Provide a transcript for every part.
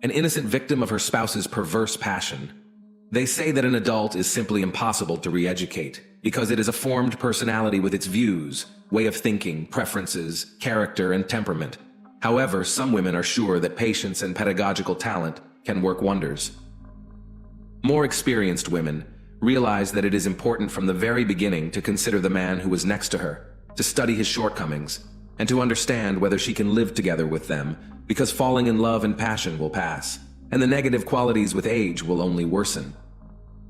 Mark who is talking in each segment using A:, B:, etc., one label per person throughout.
A: an innocent victim of her spouse's perverse passion. They say that an adult is simply impossible to re-educate because it is a formed personality with its views, way of thinking, preferences, character, and temperament. However, some women are sure that patience and pedagogical talent can work wonders. More experienced women realize that it is important from the very beginning to consider the man who is next to her, to study his shortcomings, and to understand whether she can live together with them, because falling in love and passion will pass, and the negative qualities with age will only worsen.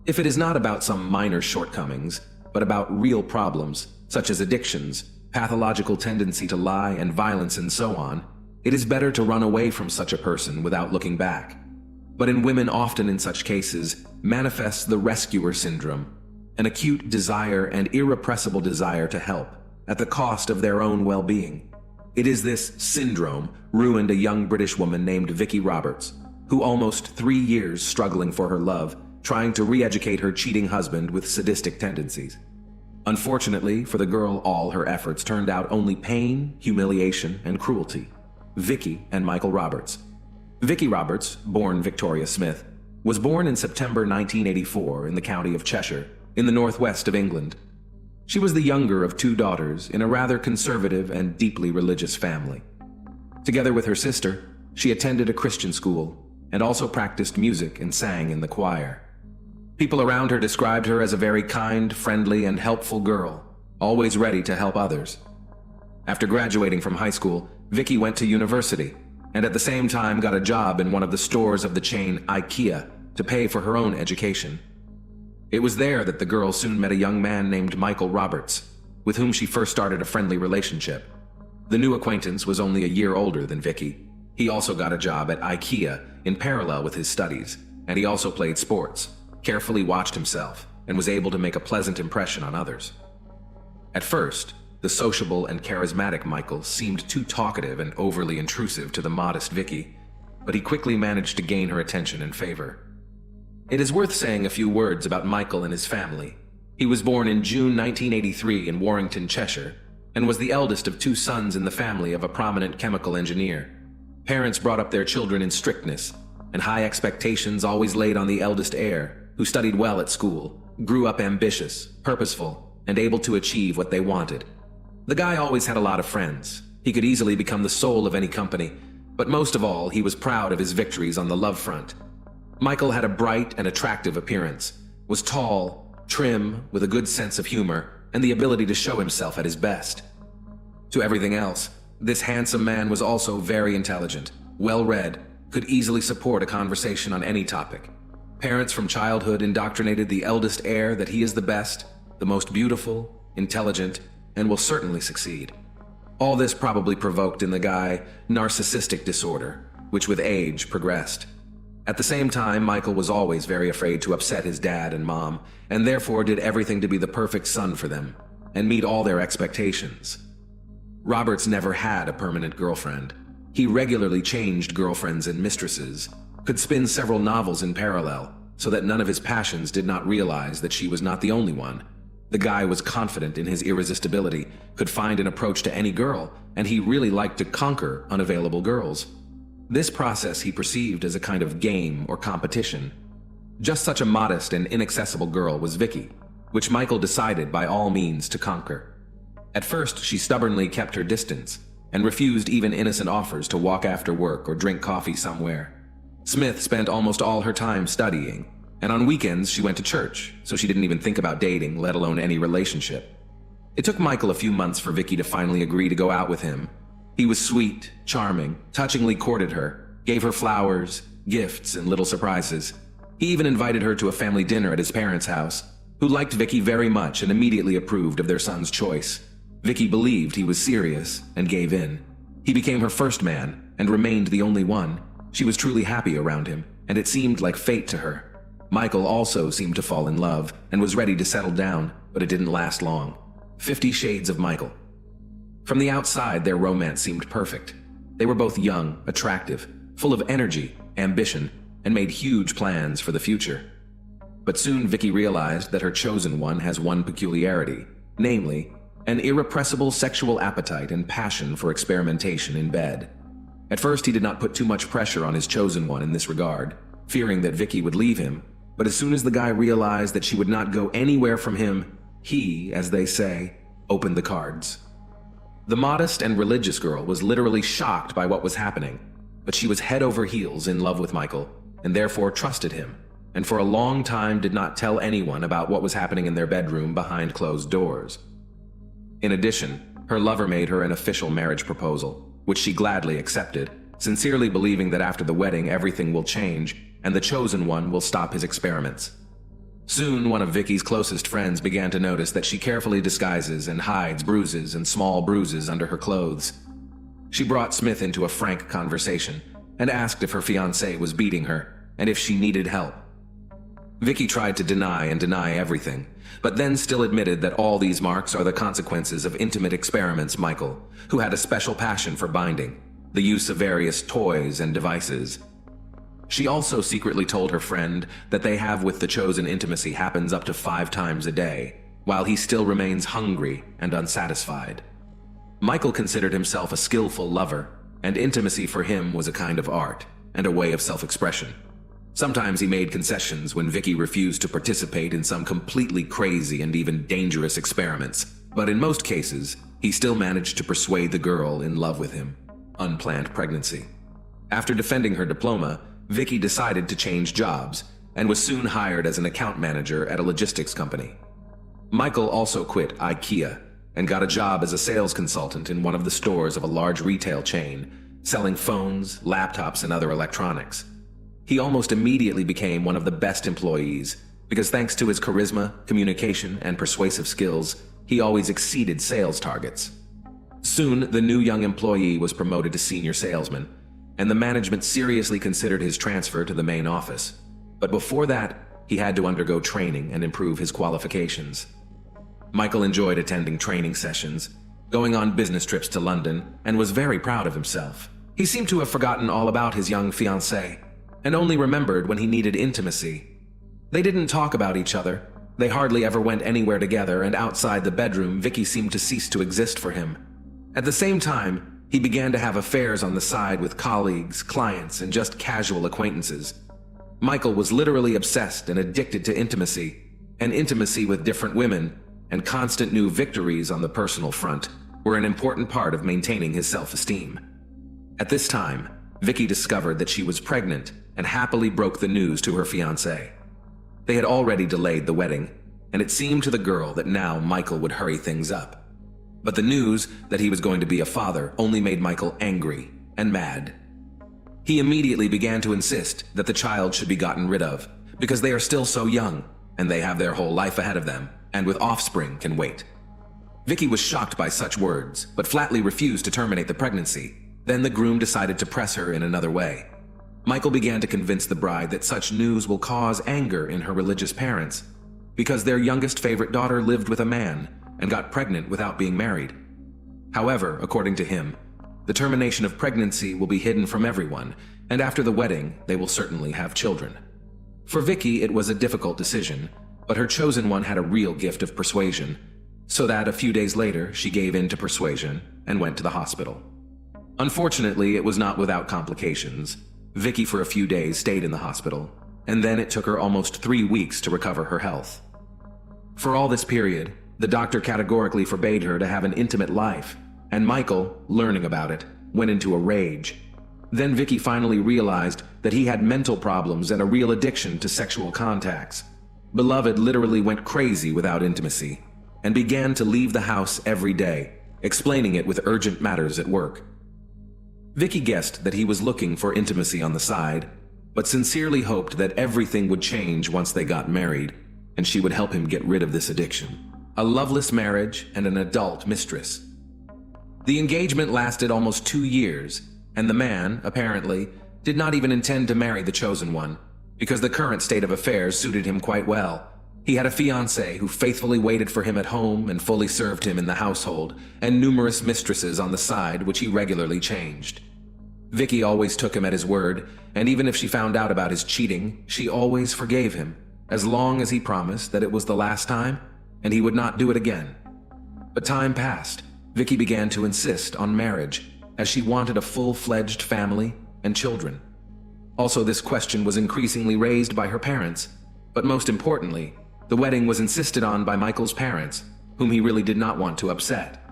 A: If it is not about some minor shortcomings, but about real problems, such as addictions, pathological tendency to lie and violence and so on, it is better to run away from such a person without looking back. But in women, often in such cases, manifests the rescuer syndrome, an acute desire and irrepressible desire to help, at the cost of their own well-being. It is this syndrome ruined a young British woman named Vicki Roberts, who almost 3 years struggling for her love, trying to re-educate her cheating husband with sadistic tendencies. Unfortunately for the girl, all her efforts turned out only pain, humiliation, and cruelty. Vicki and Michael Roberts. Vicki Roberts, born Victoria Smith, was born in September 1984 in the county of Cheshire, in the northwest of England. She was the younger of 2 daughters in a rather conservative and deeply religious family. Together with her sister, she attended a Christian school and also practiced music and sang in the choir. People around her described her as a very kind, friendly, and helpful girl, always ready to help others. After graduating from high school, Vicki went to university, and at the same time got a job in one of the stores of the chain IKEA to pay for her own education. It was there that the girl soon met a young man named Michael Roberts, with whom she first started a friendly relationship. The new acquaintance was only a year older than Vicki. He also got a job at IKEA in parallel with his studies, and he also played sports, carefully watched himself, and was able to make a pleasant impression on others. At first, the sociable and charismatic Michael seemed too talkative and overly intrusive to the modest Vicki, but he quickly managed to gain her attention and favor. It is worth saying a few words about Michael and his family. He was born in June 1983 in Warrington, Cheshire, and was the eldest of 2 sons in the family of a prominent chemical engineer. Parents brought up their children in strictness, and high expectations always laid on the eldest heir, who studied well at school, grew up ambitious, purposeful, and able to achieve what they wanted. The guy always had a lot of friends. He could easily become the soul of any company, but most of all, he was proud of his victories on the love front. Michael had a bright and attractive appearance, was tall, trim, with a good sense of humor, and the ability to show himself at his best. To everything else, this handsome man was also very intelligent, well-read, could easily support a conversation on any topic. Parents from childhood indoctrinated the eldest heir that he is the best, the most beautiful, intelligent, and will certainly succeed. All this probably provoked in the guy narcissistic disorder, which with age progressed. At the same time, Michael was always very afraid to upset his dad and mom, and therefore did everything to be the perfect son for them, and meet all their expectations. Roberts never had a permanent girlfriend. He regularly changed girlfriends and mistresses, could spin several novels in parallel, so that none of his passions did not realize that she was not the only one. The guy was confident in his irresistibility, could find an approach to any girl, and he really liked to conquer unavailable girls. This process he perceived as a kind of game or competition. Just such a modest and inaccessible girl was Vicki, which Michael decided by all means to conquer. At first, she stubbornly kept her distance, and refused even innocent offers to walk after work or drink coffee somewhere. Smith spent almost all her time studying, and on weekends she went to church, so she didn't even think about dating, let alone any relationship. It took Michael a few months for Vicki to finally agree to go out with him. He was sweet, charming, touchingly courted her, gave her flowers, gifts, and little surprises. He even invited her to a family dinner at his parents' house, who liked Vicki very much and immediately approved of their son's choice. Vicki believed he was serious and gave in. He became her first man and remained the only one. She was truly happy around him, and it seemed like fate to her. Michael also seemed to fall in love and was ready to settle down, but it didn't last long. 50 Shades of Michael. From the outside, their romance seemed perfect. They were both young, attractive, full of energy, ambition, and made huge plans for the future. But soon Vicki realized that her chosen one has one peculiarity, namely, an irrepressible sexual appetite and passion for experimentation in bed. At first, he did not put too much pressure on his chosen one in this regard, fearing that Vicky would leave him, but as soon as the guy realized that she would not go anywhere from him, he, as they say, opened the cards. The modest and religious girl was literally shocked by what was happening, but she was head over heels in love with Michael, and therefore trusted him, and for a long time did not tell anyone about what was happening in their bedroom behind closed doors. In addition, her lover made her an official marriage proposal, which she gladly accepted, sincerely believing that after the wedding everything will change, and the chosen one will stop his experiments. Soon, one of Vicky's closest friends began to notice that she carefully disguises and hides bruises and small bruises under her clothes. She brought Smith into a frank conversation and asked if her fiancé was beating her and if she needed help. Vicky tried to deny everything, but then still admitted that all these marks are the consequences of intimate experiments Michael, who had a special passion for binding, the use of various toys and devices. She also secretly told her friend that they have with the chosen intimacy happens up to 5 times a day, while he still remains hungry and unsatisfied. Michael considered himself a skillful lover, and intimacy for him was a kind of art and a way of self-expression. Sometimes he made concessions when Vicky refused to participate in some completely crazy and even dangerous experiments, but in most cases, he still managed to persuade the girl in love with him. Unplanned pregnancy. After defending her diploma, Vicky decided to change jobs and was soon hired as an account manager at a logistics company. Michael also quit IKEA and got a job as a sales consultant in one of the stores of a large retail chain, selling phones, laptops, and other electronics. He almost immediately became one of the best employees because thanks to his charisma, communication, and persuasive skills, he always exceeded sales targets. Soon, the new young employee was promoted to senior salesman, and the management seriously considered his transfer to the main office. But before that, he had to undergo training and improve his qualifications. Michael enjoyed attending training sessions, going on business trips to London, and was very proud of himself. He seemed to have forgotten all about his young fiancée, and only remembered when he needed intimacy. They didn't talk about each other. They hardly ever went anywhere together, and outside the bedroom, Vicky seemed to cease to exist for him. At the same time, he began to have affairs on the side with colleagues, clients, and just casual acquaintances. Michael was literally obsessed and addicted to intimacy, and intimacy with different women, and constant new victories on the personal front were an important part of maintaining his self-esteem. At this time, Vicky discovered that she was pregnant and happily broke the news to her fiancé. They had already delayed the wedding, and it seemed to the girl that now Michael would hurry things up. But the news that he was going to be a father only made Michael angry and mad. He immediately began to insist that the child should be gotten rid of, because they are still so young, and they have their whole life ahead of them, and with offspring can wait. Vicky was shocked by such words, but flatly refused to terminate the pregnancy. Then the groom decided to press her in another way. Michael began to convince the bride that such news will cause anger in her religious parents, because their youngest favorite daughter lived with a man and got pregnant without being married. However, according to him, the termination of pregnancy will be hidden from everyone, and after the wedding, they will certainly have children. For Vicky, it was a difficult decision, but her chosen one had a real gift of persuasion, so that a few days later, she gave in to persuasion and went to the hospital. Unfortunately, it was not without complications. Vicky for a few days stayed in the hospital, and then it took her almost 3 weeks to recover her health. For all this period, the doctor categorically forbade her to have an intimate life, and Michael, learning about it, went into a rage. Then Vicky finally realized that he had mental problems and a real addiction to sexual contacts. Beloved literally went crazy without intimacy, and began to leave the house every day, explaining it with urgent matters at work. Vicky guessed that he was looking for intimacy on the side, but sincerely hoped that everything would change once they got married, and she would help him get rid of this addiction. A loveless marriage and an adult mistress. The engagement lasted almost 2 years, and the man, apparently, did not even intend to marry the chosen one, because the current state of affairs suited him quite well. He had a fiancée who faithfully waited for him at home and fully served him in the household, and numerous mistresses on the side which he regularly changed. Vicky always took him at his word, and even if she found out about his cheating, she always forgave him, as long as he promised that it was the last time, and he would not do it again. But time passed. Vicky began to insist on marriage. as she wanted a full-fledged family and children. Also, this question was increasingly raised by her parents, but most importantly, the wedding was insisted on by Michael's parents, whom he really did not want to upset.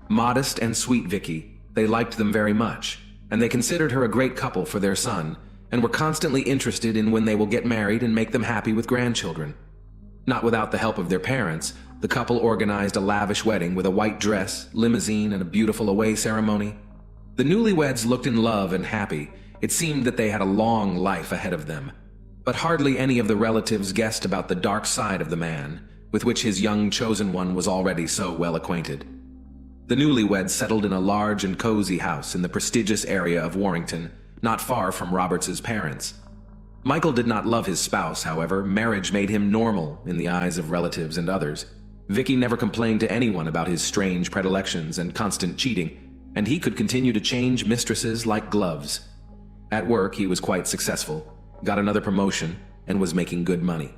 A: Modest and sweet Vicky, they liked them very much, and they considered her a great couple for their son, and were constantly interested in when they will get married and make them happy with grandchildren. Not without the help of their parents, the couple organized a lavish wedding with a white dress, limousine, and a beautiful away ceremony. The newlyweds looked in love and happy. It seemed that they had a long life ahead of them. But hardly any of the relatives guessed about the dark side of the man, with which his young chosen one was already so well acquainted. The newlyweds settled in a large and cozy house in the prestigious area of Warrington, not far from Roberts's parents. Michael did not love his spouse, however. Marriage made him normal in the eyes of relatives and others. Vicky never complained to anyone about his strange predilections and constant cheating, and he could continue to change mistresses like gloves. At work, he was quite successful, got another promotion, and was making good money.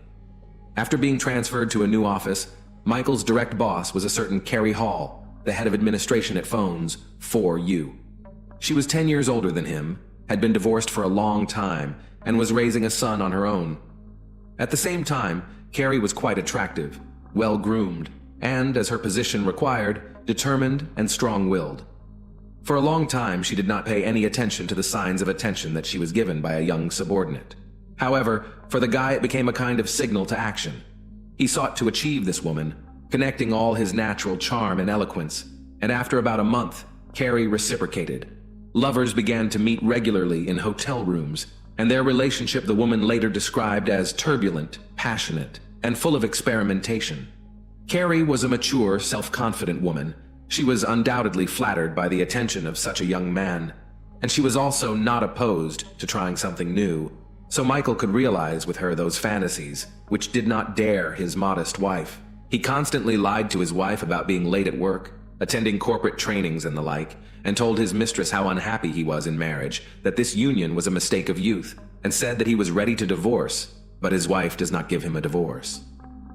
A: After being transferred to a new office, Michael's direct boss was a certain Carrie Hall, the head of administration at Phones 4U. She was 10 years older than him, had been divorced for a long time, and was raising a son on her own. At the same time, Carrie was quite attractive, well-groomed, and, as her position required, determined and strong-willed. For a long time, she did not pay any attention to the signs of attention that she was given by a young subordinate. However, for the guy it became a kind of signal to action. He sought to achieve this woman, connecting all his natural charm and eloquence, and after about a month, Carrie reciprocated. Lovers began to meet regularly in hotel rooms, and their relationship the woman later described as turbulent, passionate, and full of experimentation. Carrie was a mature, self-confident woman. She was undoubtedly flattered by the attention of such a young man, and she was also not opposed to trying something new, so Michael could realize with her those fantasies, which did not dare his modest wife. He constantly lied to his wife about being late at work, attending corporate trainings and the like, and told his mistress how unhappy he was in marriage, that this union was a mistake of youth, and said that he was ready to divorce, but his wife does not give him a divorce.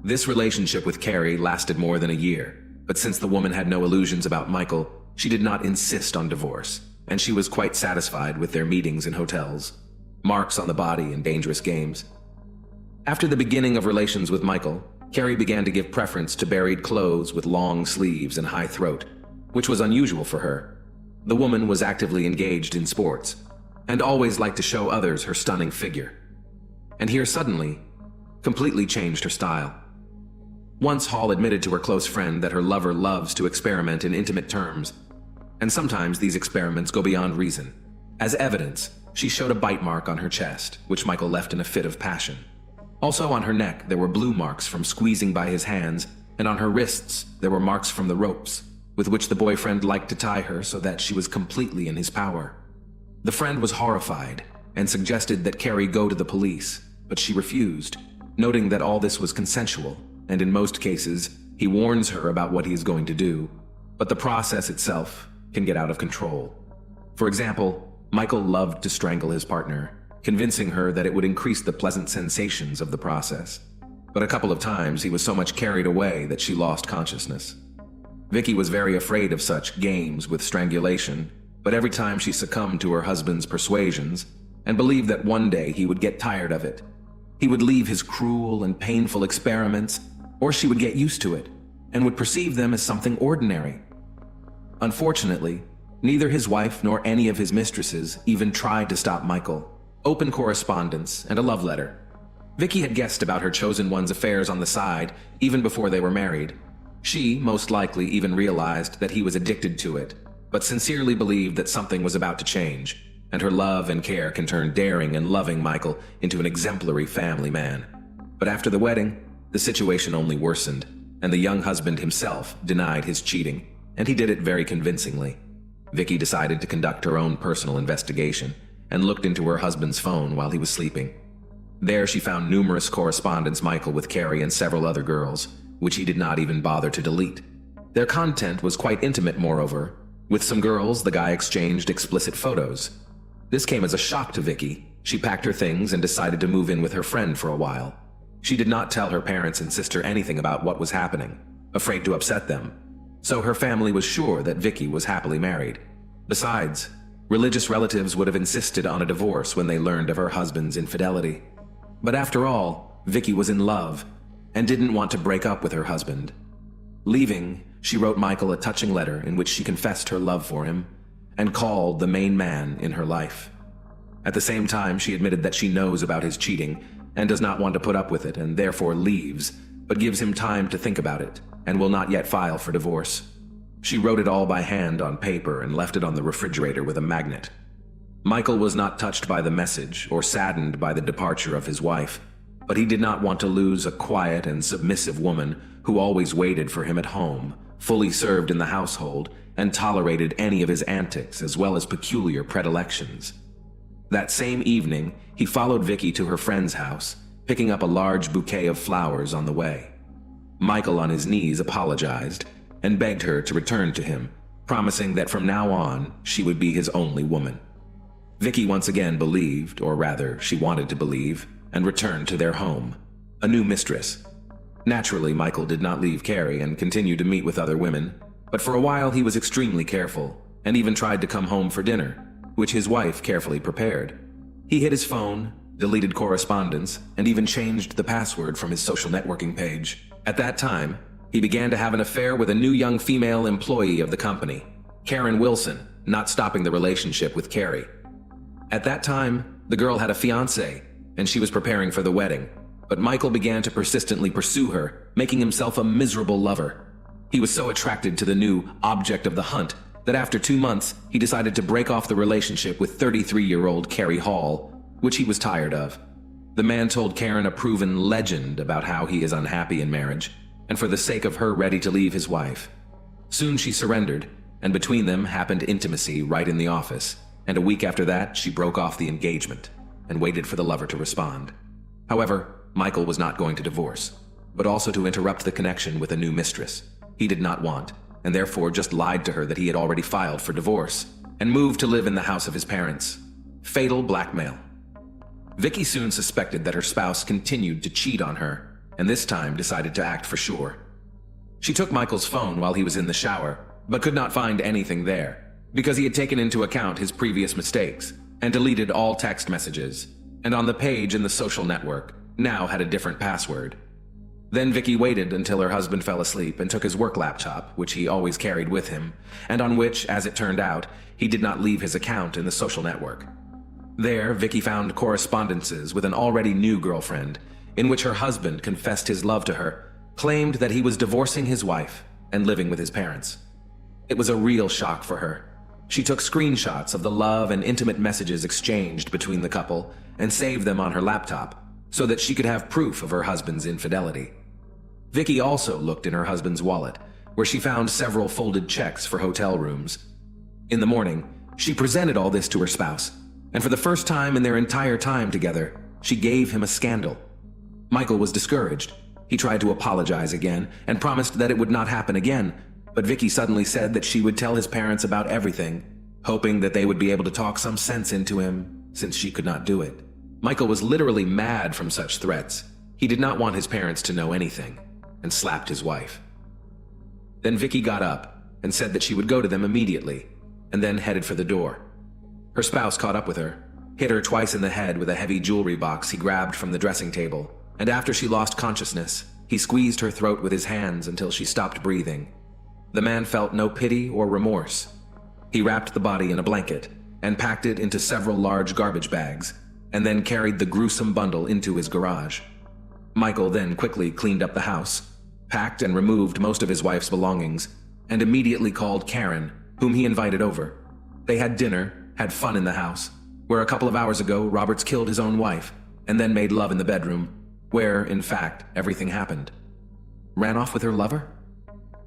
A: This relationship with Carrie lasted more than a year, but since the woman had no illusions about Michael, she did not insist on divorce, and she was quite satisfied with their meetings in hotels, marks on the body, and dangerous games. After the beginning of relations with Michael, Carrie began to give preference to buried clothes with long sleeves and high throat, which was unusual for her. The woman was actively engaged in sports, and always liked to show others her stunning figure. And here suddenly, completely changed her style. Once Hall admitted to her close friend that her lover loves to experiment in intimate terms, and sometimes these experiments go beyond reason. As evidence, she showed a bite mark on her chest, which Michael left in a fit of passion. Also on her neck there were blue marks from squeezing by his hands, and on her wrists there were marks from the ropes, with which the boyfriend liked to tie her so that she was completely in his power. The friend was horrified, and suggested that Carrie go to the police, but she refused, noting that all this was consensual, and in most cases, he warns her about what he is going to do, but the process itself can get out of control. For example, Michael loved to strangle his partner, convincing her that it would increase the pleasant sensations of the process. But a couple of times he was so much carried away that she lost consciousness. Vicky was very afraid of such games with strangulation, but every time she succumbed to her husband's persuasions and believed that one day he would get tired of it. He would leave his cruel and painful experiments, or she would get used to it and would perceive them as something ordinary. Unfortunately, neither his wife nor any of his mistresses even tried to stop Michael. Open correspondence and a love letter. Vicky had guessed about her chosen one's affairs on the side even before they were married. She, most likely, even realized that he was addicted to it, but sincerely believed that something was about to change, and her love and care can turn daring and loving Michael into an exemplary family man. But after the wedding, the situation only worsened, and the young husband himself denied his cheating, and he did it very convincingly. Vicky decided to conduct her own personal investigation and looked into her husband's phone while he was sleeping. There she found numerous correspondence Michael with Carrie and several other girls, which he did not even bother to delete. Their content was quite intimate, moreover. With some girls, the guy exchanged explicit photos. This came as a shock to Vicky. She packed her things and decided to move in with her friend for a while. She did not tell her parents and sister anything about what was happening, afraid to upset them. So her family was sure that Vicky was happily married. Besides, religious relatives would have insisted on a divorce when they learned of her husband's infidelity. But after all, Vicky was in love and didn't want to break up with her husband. Leaving, she wrote Michael a touching letter in which she confessed her love for him and called the main man in her life. At the same time, she admitted that she knows about his cheating and does not want to put up with it and therefore leaves, but gives him time to think about it and will not yet file for divorce. She wrote it all by hand on paper and left it on the refrigerator with a magnet. Michael was not touched by the message or saddened by the departure of his wife, but he did not want to lose a quiet and submissive woman who always waited for him at home, fully served in the household, and tolerated any of his antics as well as peculiar predilections. That same evening, he followed Vicky to her friend's house, picking up a large bouquet of flowers on the way. Michael, on his knees, apologized and begged her to return to him, promising that from now on, she would be his only woman. Vicky once again believed, or rather, she wanted to believe, and returned to their home, a new mistress. Naturally, Michael did not leave Carrie and continued to meet with other women, but for a while he was extremely careful, and even tried to come home for dinner, which his wife carefully prepared. He hid his phone, deleted correspondence, and even changed the password from his social networking page. At that time, he began to have an affair with a new young female employee of the company, Karen Wilson, not stopping the relationship with Carrie. At that time, the girl had a fiancé, and she was preparing for the wedding, but Michael began to persistently pursue her, making himself a miserable lover. He was so attracted to the new object of the hunt that after 2 months, he decided to break off the relationship with 33-year-old Carrie Hall, which he was tired of. The man told Karen a proven legend about how he is unhappy in marriage, and for the sake of her ready to leave his wife. Soon she surrendered, and between them happened intimacy right in the office, and a week after that, she broke off the engagement and waited for the lover to respond. However, Michael was not going to divorce, but also to interrupt the connection with a new mistress. He did not want, and therefore just lied to her that he had already filed for divorce, and moved to live in the house of his parents. Fatal blackmail. Vicky soon suspected that her spouse continued to cheat on her, and this time decided to act for sure. She took Michael's phone while he was in the shower, but could not find anything there, because he had taken into account his previous mistakes, and deleted all text messages, and on the page in the social network, now had a different password. Then Vicky waited until her husband fell asleep and took his work laptop, which he always carried with him, and on which, as it turned out, he did not leave his account in the social network. There, Vicky found correspondences with an already new girlfriend, in which her husband confessed his love to her, claimed that he was divorcing his wife, and living with his parents. It was a real shock for her. She took screenshots of the love and intimate messages exchanged between the couple and saved them on her laptop, so that she could have proof of her husband's infidelity. Vicky also looked in her husband's wallet, where she found several folded checks for hotel rooms. In the morning, she presented all this to her spouse, and for the first time in their entire time together, she gave him a scandal. Michael was discouraged. He tried to apologize again and promised that it would not happen again, but Vicky suddenly said that she would tell his parents about everything, hoping that they would be able to talk some sense into him, since she could not do it. Michael was literally mad from such threats. He did not want his parents to know anything, and slapped his wife. Then Vicky got up and said that she would go to them immediately, and then headed for the door. Her spouse caught up with her, hit her twice in the head with a heavy jewelry box he grabbed from the dressing table, and after she lost consciousness, he squeezed her throat with his hands until she stopped breathing. The man felt no pity or remorse. He wrapped the body in a blanket and packed it into several large garbage bags, and then carried the gruesome bundle into his garage. Michael then quickly cleaned up the house, packed and removed most of his wife's belongings, and immediately called Karen, whom he invited over. They had dinner, had fun in the house, where a couple of hours ago Roberts killed his own wife, and then made love in the bedroom, where, in fact, everything happened. Ran off with her lover?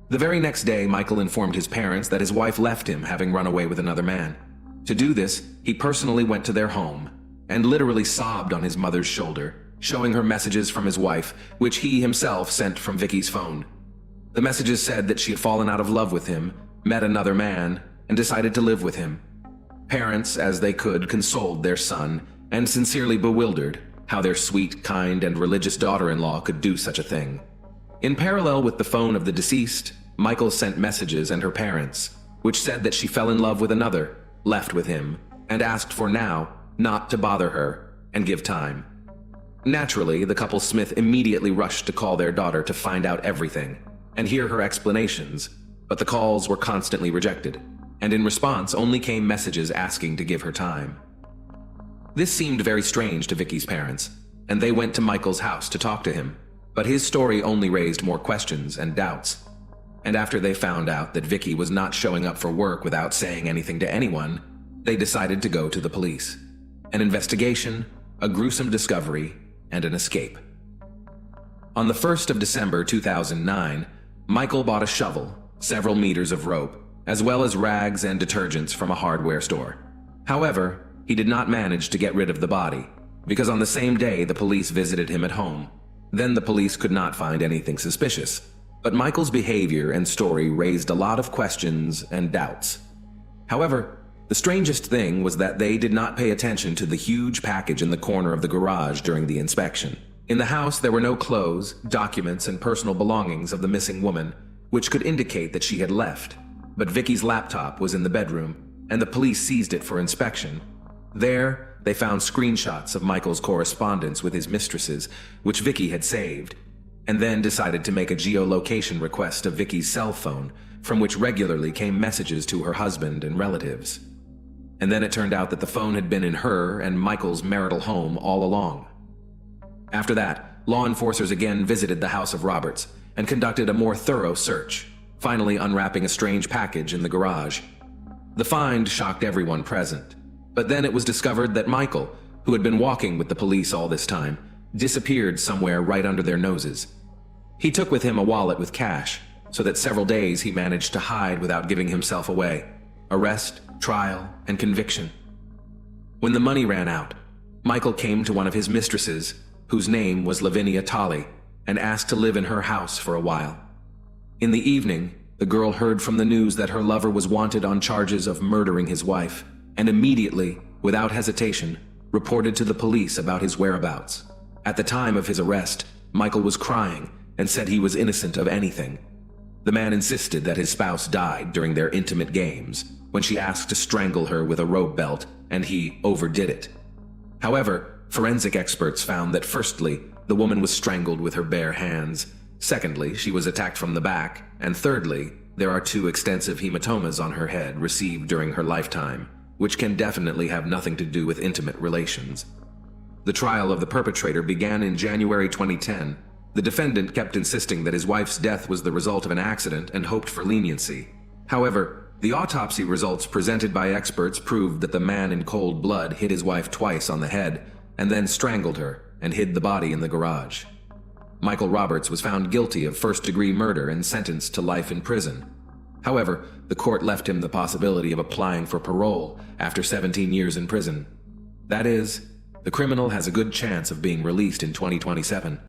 A: The very next day, Michael informed his parents that his wife left him, having run away with another man. To do this, he personally went to their home, and literally sobbed on his mother's shoulder, showing her messages from his wife, which he himself sent from Vicky's phone. The messages said that she had fallen out of love with him, met another man, and decided to live with him. Parents, as they could, consoled their son, and sincerely bewildered how their sweet, kind, and religious daughter-in-law could do such a thing. In parallel with the phone of the deceased, Michael sent messages and her parents, which said that she fell in love with another, left with him, and asked for now not to bother her and give time. Naturally, the couple Smith immediately rushed to call their daughter to find out everything and hear her explanations, but the calls were constantly rejected, and in response only came messages asking to give her time. This seemed very strange to Vicky's parents, and they went to Michael's house to talk to him, but his story only raised more questions and doubts. And after they found out that Vicky was not showing up for work without saying anything to anyone, they decided to go to the police. An investigation, a gruesome discovery, and an escape. On the 1st of December 2009, Michael bought a shovel, several meters of rope, as well as rags and detergents from a hardware store. However, he did not manage to get rid of the body, because on the same day the police visited him at home. Then the police could not find anything suspicious, but Michael's behavior and story raised a lot of questions and doubts. However, the strangest thing was that they did not pay attention to the huge package in the corner of the garage during the inspection. In the house, there were no clothes, documents, and personal belongings of the missing woman, which could indicate that she had left. But Vicky's laptop was in the bedroom, and the police seized it for inspection. There, they found screenshots of Michael's correspondence with his mistresses, which Vicky had saved, and then decided to make a geolocation request of Vicky's cell phone, from which regularly came messages to her husband and relatives. And then it turned out that the phone had been in her and Michael's marital home all along. After that, law enforcers again visited the house of Roberts and conducted a more thorough search, finally unwrapping a strange package in the garage. The find shocked everyone present, but then it was discovered that Michael, who had been walking with the police all this time, disappeared somewhere right under their noses. He took with him a wallet with cash, so that several days he managed to hide without giving himself away. Arrest, trial, and conviction. When the money ran out, Michael came to one of his mistresses, whose name was Lavinia Tolley, and asked to live in her house for a while. In the evening, the girl heard from the news that her lover was wanted on charges of murdering his wife, and immediately, without hesitation, reported to the police about his whereabouts. At the time of his arrest, Michael was crying and said he was innocent of anything. The man insisted that his spouse died during their intimate games, when she asked to strangle her with a rope belt, and he overdid it. However, forensic experts found that firstly, the woman was strangled with her bare hands, secondly, she was attacked from the back, and thirdly, there are 2 extensive hematomas on her head received during her lifetime, which can definitely have nothing to do with intimate relations. The trial of the perpetrator began in January 2010. The defendant kept insisting that his wife's death was the result of an accident and hoped for leniency. However, the autopsy results presented by experts proved that the man in cold blood hit his wife twice on the head and then strangled her and hid the body in the garage. Michael Roberts was found guilty of first-degree murder and sentenced to life in prison. However, the court left him the possibility of applying for parole after 17 years in prison. That is, the criminal has a good chance of being released in 2027.